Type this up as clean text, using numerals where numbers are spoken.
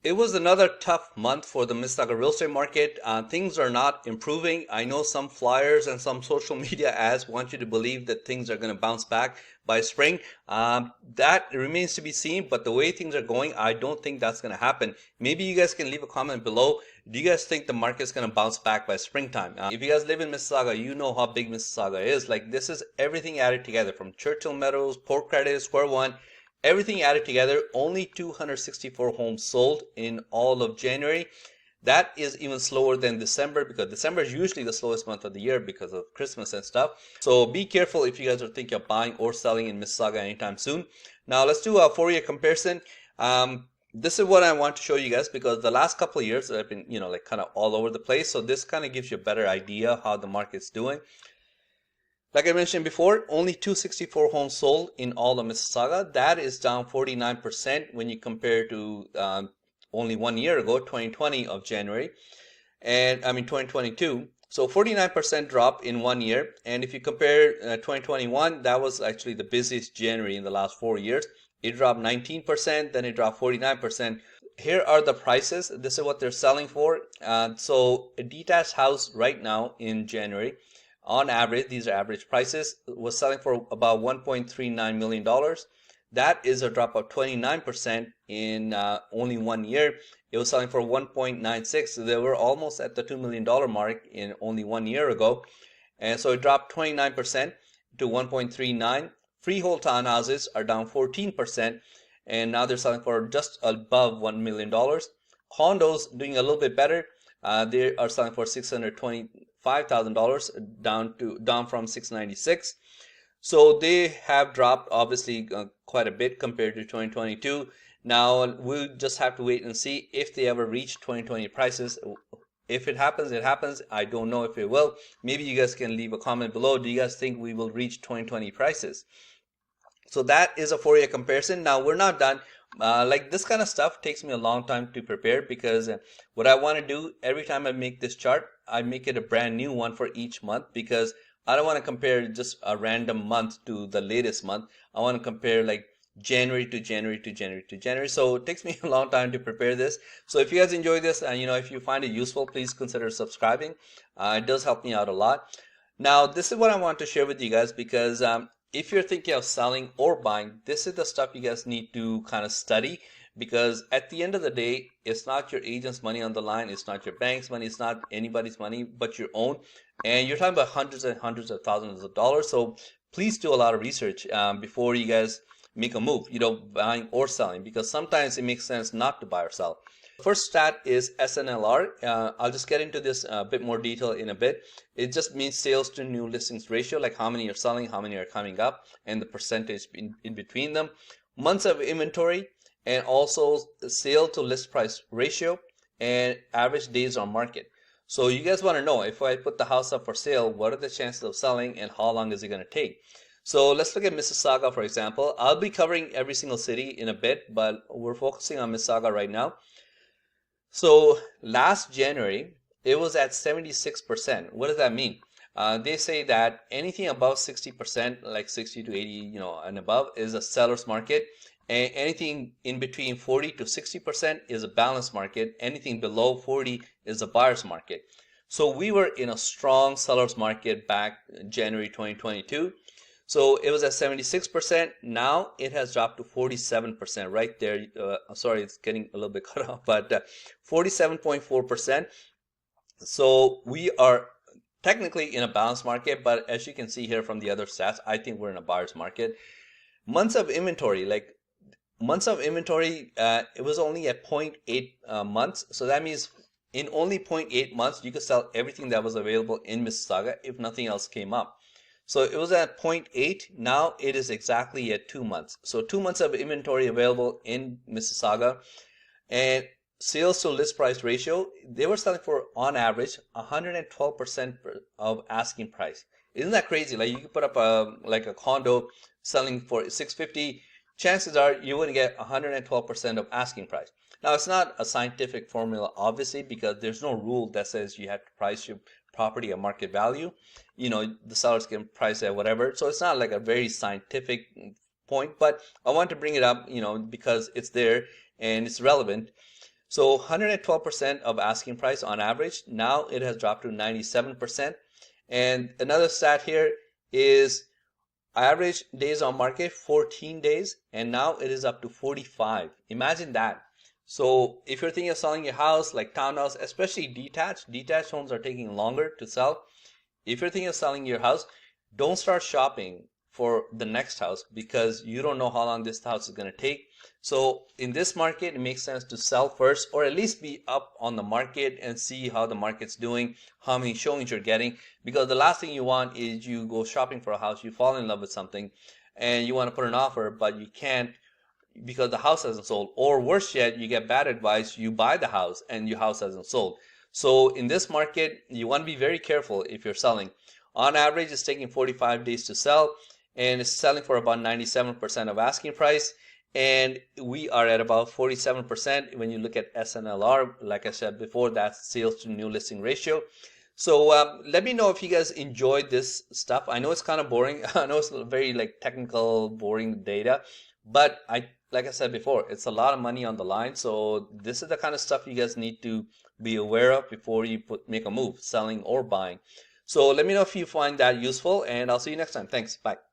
It was another tough month for the Mississauga real estate market. Things are not improving. I know some flyers and some social media ads want you to believe that things are going to bounce back by spring. That remains to be seen, but the way things are going, I don't think that's going to happen. Maybe you guys can leave a comment below. Do you guys think the market's going to bounce back by springtime? If you guys live in Mississauga, you know how big Mississauga is. Like, this is everything added together from Churchill Meadows, Port Credit, Square One. Everything added together, only 264 homes sold in all of January. That is even slower than December, because December is usually the slowest month of the year because of Christmas and stuff. So be careful if you guys are thinking of buying or selling in Mississauga anytime soon. Now let's do a 4-year comparison. This is what I want to show you guys, because the last couple of years I've been, like kind of all over the place. So this kind of gives you a better idea how the market's doing. Like I mentioned before, only 264 homes sold in all of Mississauga. That is down 49% when you compare to only 1 year ago, 2020 of January, and 2022. So 49% drop in 1 year. And if you compare 2021, that was actually the busiest January in the last 4 years. It dropped 19%, then it dropped 49%. Here are the prices. This is what they're selling for. So a detached house right now in January, on average, these are average prices, was selling for about $1.39 million. That is a drop of 29% in only 1 year. It was selling for 1.96. So they were almost at the $2 million mark in only 1 year ago. And so it dropped 29% to 1.39. Freehold townhouses are down 14%, and now they're selling for just above $1 million. Condos doing a little bit better. They are selling for $625,000, down from $696. So they have dropped obviously quite a bit compared to 2022. Now we'll just have to wait and see if they ever reach 2020 prices. If it happens, it happens. I don't know if it will. Maybe you guys can leave a comment below. Do you guys think we will reach 2020 prices? So that is a 4-year comparison. Now we're not done. Like, this kind of stuff takes me a long time to prepare, because what I want to do every time I make this chart, I make it a brand new one for each month, because I don't want to compare just a random month to the latest month. I want to compare like January to January to January to January. So it takes me a long time to prepare this. So if you guys enjoy this and if you find it useful, please consider subscribing. It does help me out a lot. Now this is what I want to share with you guys, because if you're thinking of selling or buying, this is the stuff you guys need to kind of study, because at the end of the day, it's not your agent's money on the line, it's not your bank's money, it's not anybody's money but your own, and you're talking about hundreds and hundreds of thousands of dollars. So please do a lot of research before you guys make a move, buying or selling, because sometimes it makes sense not to buy or sell. First stat is SNLR. I'll just get into this a bit more detail in a bit. It just means sales to new listings ratio, like how many are selling, how many are coming up, and the percentage in between them. Months of inventory, and also the sale to list price ratio, and average days on market. So you guys want to know, if I put the house up for sale, what are the chances of selling and how long is it going to take? So let's look at Mississauga, for example. I'll be covering every single city in a bit, but we're focusing on Mississauga right now. So last January, it was at 76%. What does that mean? They say that anything above 60%, like 60 to 80, and above, is a seller's market. And anything in between 40 to 60% is a balanced market. Anything below 40 is a buyer's market. So we were in a strong seller's market back January 2022. So it was at 76%. Now it has dropped to 47% right there. Sorry, it's getting a little bit cut off, but 47.4%. So we are technically in a balanced market, but as you can see here from the other stats, I think we're in a buyer's market. Months of inventory, it was only at 0.8 months. So that means in only 0.8 months, you could sell everything that was available in Mississauga if nothing else came up. So it was at 0.8. Now it is exactly at 2 months. So 2 months of inventory available in Mississauga. And sales to list price ratio, they were selling for, on average, 112% of asking price. Isn't that crazy? Like, you could put up a condo selling for $650. Chances are you would get 112% of asking price. Now, it's not a scientific formula, obviously, because there's no rule that says you have to price your property at market value. The sellers can price at whatever. So it's not like a very scientific point, but I want to bring it up, because it's there and it's relevant. So 112% of asking price on average. Now it has dropped to 97%. And another stat here is average days on market 14 days, and now it is up to 45. Imagine that. So if you're thinking of selling your house, like townhouse, especially detached homes are taking longer to sell. If you're thinking of selling your house, don't start shopping for the next house because you don't know how long this house is going to take. So in this market, it makes sense to sell first, or at least be up on the market and see how the market's doing, how many showings you're getting. Because the last thing you want is you go shopping for a house, you fall in love with something, and you want to put an offer, but you can't because the house hasn't sold. Or worse yet, you get bad advice, you buy the house and your house hasn't sold. So in this market, you want to be very careful if you're selling. On average, it's taking 45 days to sell, and it's selling for about 97% of asking price. And we are at about 47% when you look at SNLR. Like I said before, that's sales to new listing ratio. So let me know if you guys enjoyed this stuff. I know it's kind of boring. I know it's very like technical, boring data, but like I said before, it's a lot of money on the line. So this is the kind of stuff you guys need to be aware of before you make a move, selling or buying. So let me know if you find that useful, and I'll see you next time. Thanks. Bye.